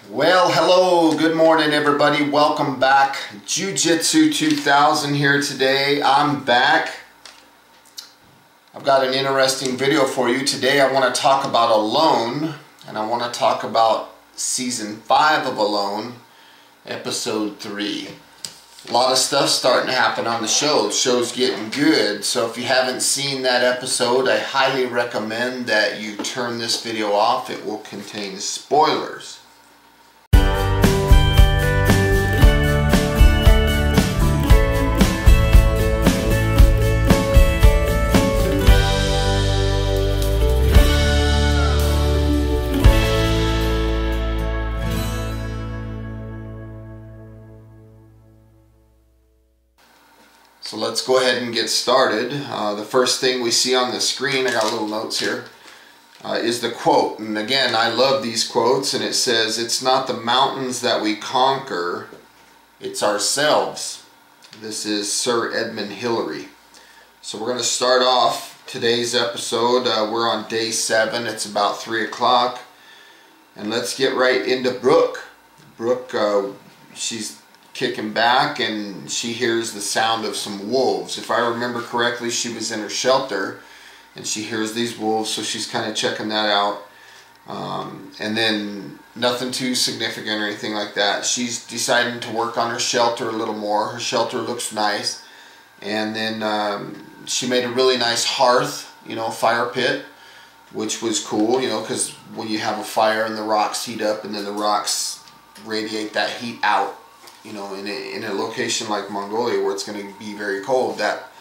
Well, hello, good morning everybody. Welcome back. Jiu-Jitsu 2000 here today. I'm back. I've got an interesting video for you. Today I want to talk about Alone, and I want to talk about Season 5 of Alone, Episode 3. A lot of stuff starting to happen on the show. The show's getting good, so if you haven't seen that episode, I highly recommend that you turn this video off. It will contain spoilers. So let's go ahead and get started. The first thing we see on the screen, I got little notes here, is the quote. And again, I love these quotes, and it says, "It's not the mountains that we conquer, it's ourselves." This is Sir Edmund Hillary. So we're going to start off today's episode. We're on day 7. It's about 3 o'clock. And let's get right into Brooke. Brooke, she's kicking back and she hears the sound of some wolves. If I remember correctly, she was in her shelter and she hears these wolves, so she's kind of checking that out. And then nothing too significant or anything like that. She's deciding to work on her shelter a little more. Her shelter looks nice. And then she made a really nice hearth, fire pit, which was cool, because when you have a fire and the rocks heat up and then the rocks radiate that heat out, in a location like Mongolia where it's going to be very cold, that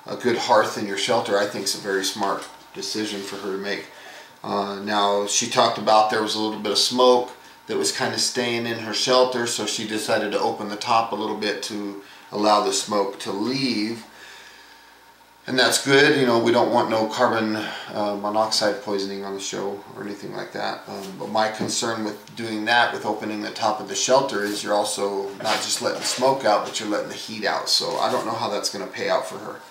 a good hearth in your shelter, I think, is a very smart decision for her to make. Now, she talked about there was a little bit of smoke that was kind of staying in her shelter, so she decided to open the top a little bit to allow the smoke to leave. And that's good. We don't want no carbon monoxide poisoning on the show or anything like that. But my concern with doing that, with opening the top of the shelter, is you're also not just letting smoke out, but you're letting the heat out. So I don't know how that's going to pay out for her.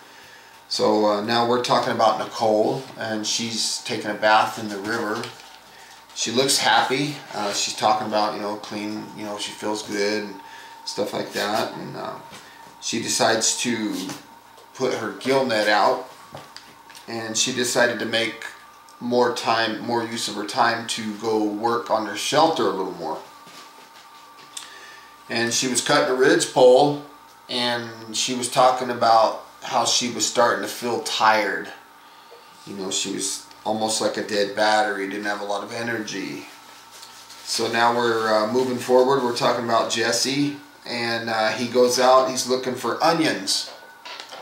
So now we're talking about Nicole, and she's taking a bath in the river. She looks happy. She's talking about, clean, she feels good and stuff like that. And she decides to put her gill net out, and she decided to make more use of her time to go work on her shelter a little more. And she was cutting a ridge pole, and she was talking about how she was starting to feel tired. She was almost like a dead battery, didn't have a lot of energy. So now we're moving forward. We're talking about Jesse, and he goes out, he's looking for onions.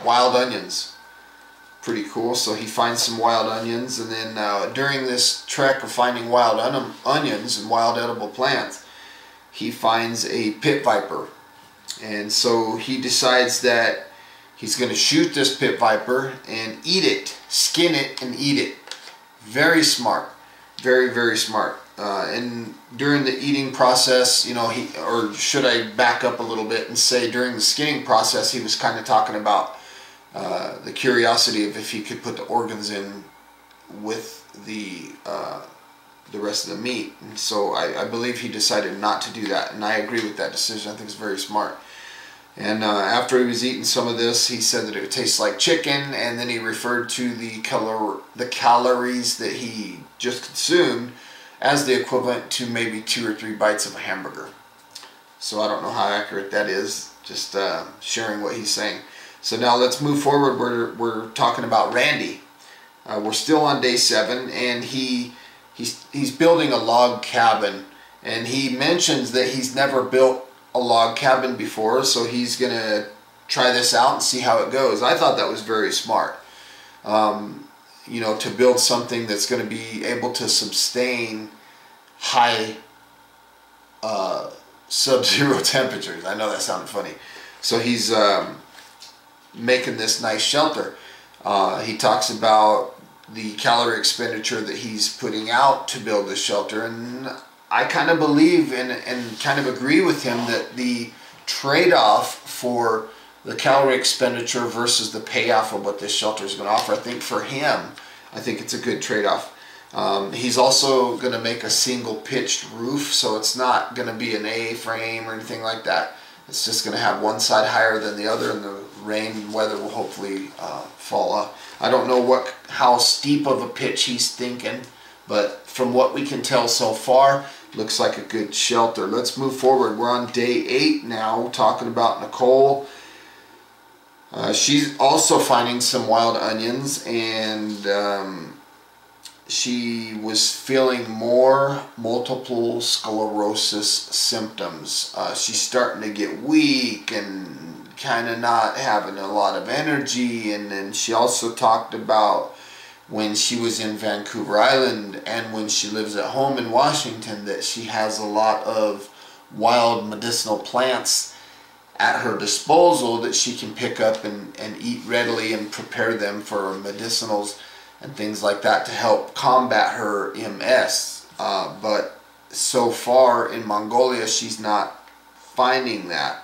Wild onions. Pretty cool. So he finds some wild onions, and then during this trek of finding wild onions and wild edible plants, he finds a pit viper. And so he decides that he's going to shoot this pit viper and eat it, skin it and eat it. Very smart. Very, very smart. And during the eating process, or should I back up a little bit and say during the skinning process, he was kind of talking about the curiosity of if he could put the organs in with the rest of the meat. And so I believe he decided not to do that, and I agree with that decision. I think it's very smart. And after he was eating some of this, he said that it tastes like chicken, and then he referred to the calories that he just consumed as the equivalent to maybe 2 or 3 bites of a hamburger. So I don't know how accurate that is, just sharing what he's saying. So now let's move forward. We're talking about Randy. We're still on day 7, and he's building a log cabin, and he mentions that he's never built a log cabin before, so he's gonna try this out and see how it goes. I thought that was very smart. To build something that's going to be able to sustain high sub-zero temperatures. I know that sounded funny. So he's making this nice shelter. He talks about the calorie expenditure that he's putting out to build this shelter, and I kind of believe and kind of agree with him that the trade-off for the calorie expenditure versus the payoff of what this shelter is going to offer, I think for him, I think it's a good trade-off. He's also going to make a single pitched roof, so it's not going to be an A-frame or anything like that. It's just going to have one side higher than the other, and the rain and weather will hopefully fall off. I don't know how steep of a pitch he's thinking, but from what we can tell so far, looks like a good shelter. Let's move forward. We're on day 8 now, talking about Nicole. She's also finding some wild onions, and she was feeling more multiple sclerosis symptoms. She's starting to get weak and kind of not having a lot of energy. And then she also talked about when she was in Vancouver Island and when she lives at home in Washington, that she has a lot of wild medicinal plants at her disposal that she can pick up and eat readily and prepare them for medicinals and things like that to help combat her MS. But so far in Mongolia, she's not finding that.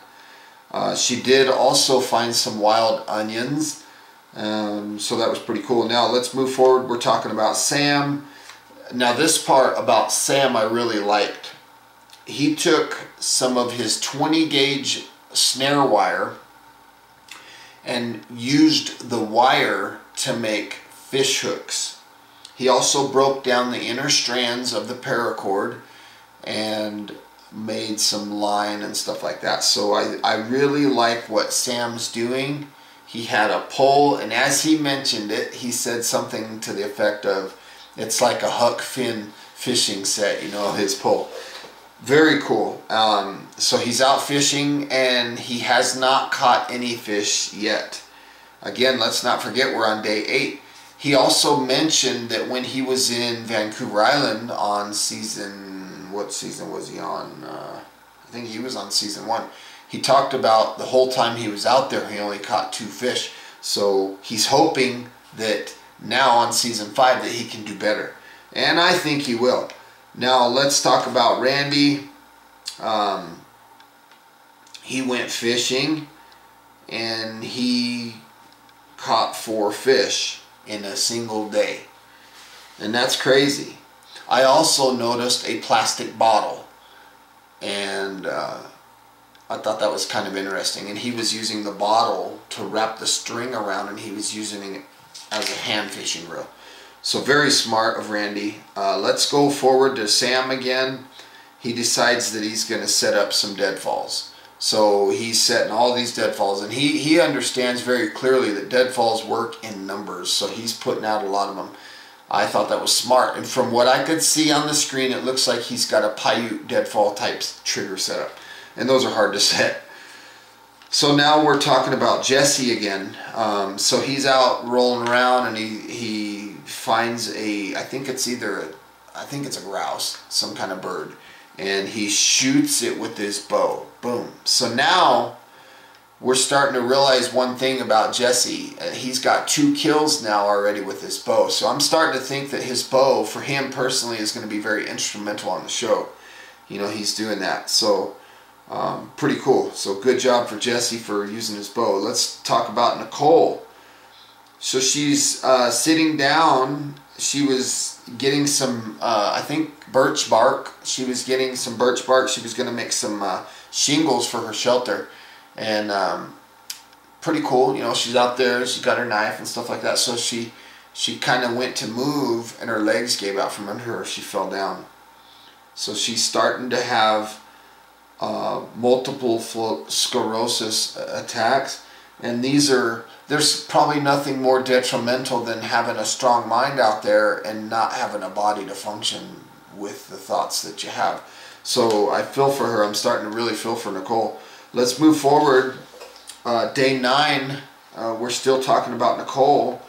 She did also find some wild onions, so that was pretty cool. Now let's move forward. We're talking about Sam. Now this part about Sam I really liked. He took some of his 20 gauge snare wire and used the wire to make fish hooks. He also broke down the inner strands of the paracord and made some line and stuff like that. So I really like what Sam's doing. He had a pole, and as he mentioned it, he said something to the effect of, it's like a Huck Finn fishing set, you know, his pole. Very cool. So he's out fishing, and he has not caught any fish yet. Again, let's not forget we're on day 8. He also mentioned that when he was in Vancouver Island on what season was he on? I think he was on season 1. He talked about the whole time he was out there, he only caught 2 fish. So he's hoping that now on season 5 that he can do better. And I think he will. Now let's talk about Randy. He went fishing and he caught 4 fish in a single day, and that's crazy. I also noticed a plastic bottle, and I thought that was kind of interesting, and he was using the bottle to wrap the string around, and he was using it as a hand fishing reel. So very smart of Randy. Let's go forward to Sam again. He decides that he's going to set up some deadfalls. So he's setting all these deadfalls, and he understands very clearly that deadfalls work in numbers, so he's putting out a lot of them. I thought that was smart, and from what I could see on the screen, it looks like he's got a Paiute deadfall type trigger setup, and those are hard to set. So now we're talking about Jesse again. So he's out rolling around, and he finds I think it's a grouse, some kind of bird, and he shoots it with his bow. Boom. So now we're starting to realize one thing about Jesse. He's got 2 kills now already with his bow. So I'm starting to think that his bow, for him personally, is going to be very instrumental on the show. You know, he's doing that. So pretty cool. So good job for Jesse for using his bow. Let's talk about Nicole. So she's sitting down. She was getting some, I think, birch bark. She was getting some birch bark. She was going to make some shingles for her shelter. And pretty cool. You know, she's out there. She's got her knife and stuff like that. So she kind of went to move, and her legs gave out from under her. She fell down. So she's starting to have multiple sclerosis attacks. And there's probably nothing more detrimental than having a strong mind out there and not having a body to function with the thoughts that you have. So I feel for her. I'm starting to really feel for Nicole. Let's move forward. Day 9, we're still talking about Nicole.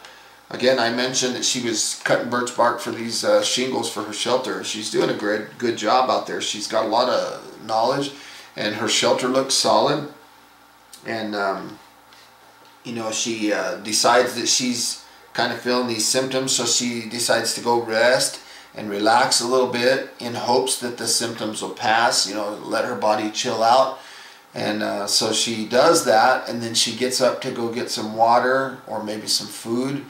Again, I mentioned that she was cutting birch bark for these shingles for her shelter. She's doing a good job out there. She's got a lot of knowledge, and her shelter looks solid. And you know, she decides that she's kind of feeling these symptoms, so she decides to go rest and relax a little bit in hopes that the symptoms will pass, you know, let her body chill out. And so she does that, and then she gets up to go get some water or maybe some food.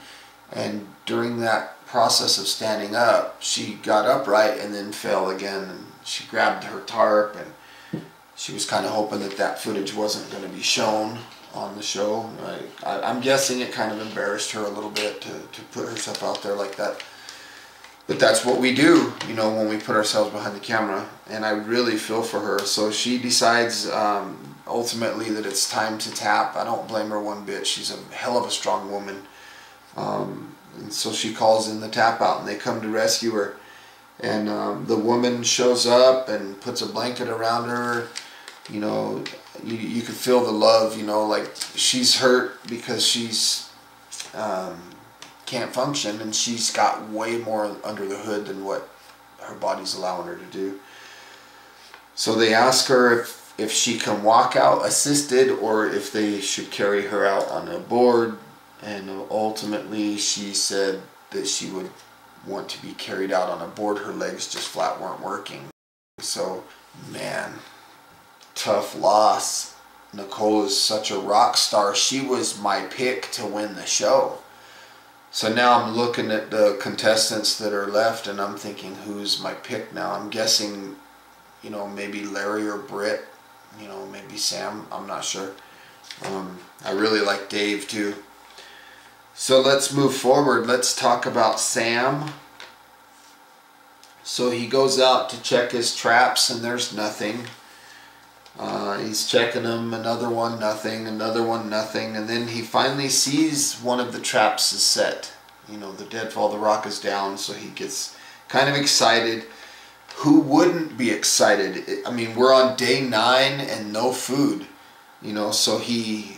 And during that process of standing up, she got upright and then fell again, and she grabbed her tarp, and she was kind of hoping that that footage wasn't going to be shown on the show. I'm guessing it kind of embarrassed her a little bit to put herself out there like that. But that's what we do, you know, when we put ourselves behind the camera. And I really feel for her. So she decides ultimately that it's time to tap. I don't blame her one bit. She's a hell of a strong woman. And so she calls in the tap out, and they come to rescue her. And the woman shows up and puts a blanket around her. You know, you can feel the love, you know, like she's hurt because she's can't function, and she's got way more under the hood than what her body's allowing her to do. So they ask her if she can walk out assisted or if they should carry her out on a board, and ultimately she said that she would want to be carried out on a board. Her legs just flat weren't working. So, man, tough loss. Nicole is such a rock star. She was my pick to win the show. So now I'm looking at the contestants that are left, and I'm thinking, who's my pick now? I'm guessing, you know, maybe Larry or Britt, you know, maybe Sam, I'm not sure. I really like Dave too. So let's move forward. Let's talk about Sam. So he goes out to check his traps, and there's nothing. He's checking them, another one, nothing, another one, nothing, and then he finally sees one of the traps is set. You know, the deadfall, the rock is down, so he gets kind of excited. Who wouldn't be excited? I mean, we're on day 9 and no food, you know, so he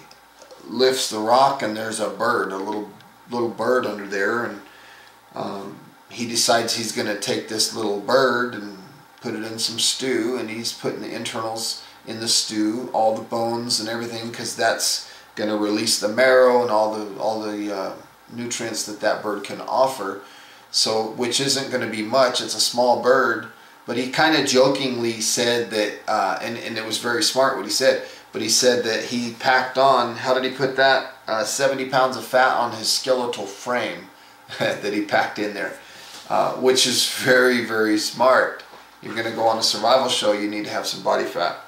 lifts the rock and there's a bird, a little bird under there, and he decides he's going to take this little bird and put it in some stew, and he's putting the internals in the stew, all the bones and everything, because that's going to release the marrow and all the nutrients that bird can offer. So, which isn't going to be much. It's a small bird, but he kind of jokingly said that, and it was very smart what he said. But he said that he packed on. How did he put that? 70 pounds of fat on his skeletal frame that he packed in there, which is very, very smart. You're going to go on a survival show. You need to have some body fat.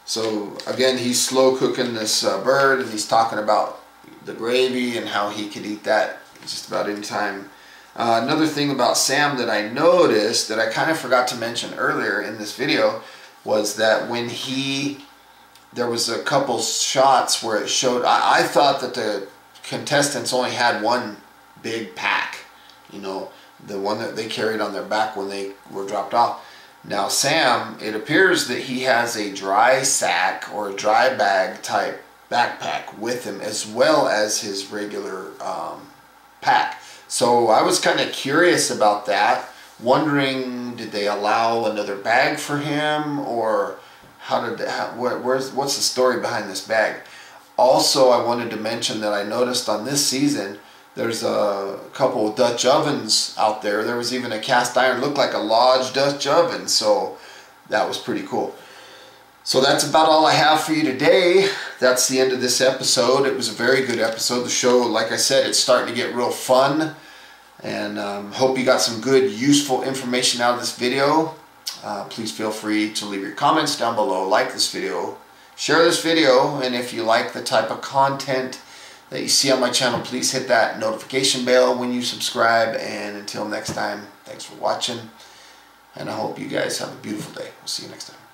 So again, he's slow cooking this bird, and he's talking about the gravy and how he could eat that just about any time. Another thing about Sam that I noticed that I kind of forgot to mention earlier in this video was that when there was a couple shots where it showed, I thought that the contestants only had one big pack, you know, the one that they carried on their back when they were dropped off. Now Sam, it appears that he has a dry sack or a dry bag type backpack with him, as well as his regular pack. So I was kind of curious about that, wondering, did they allow another bag for him, or what's the story behind this bag? Also, I wanted to mention that I noticed on this season there's a couple of Dutch ovens out there. There was even a cast iron, looked like a Lodge Dutch oven, so that was pretty cool. So that's about all I have for you today. That's the end of this episode. It was a very good episode. The show, like I said, it's starting to get real fun, and hope you got some good, useful information out of this video. Please feel free to leave your comments down below, like this video, share this video, and if you like the type of content that you see on my channel, please hit that notification bell when you subscribe. And until next time, thanks for watching, and I hope you guys have a beautiful day. We'll see you next time.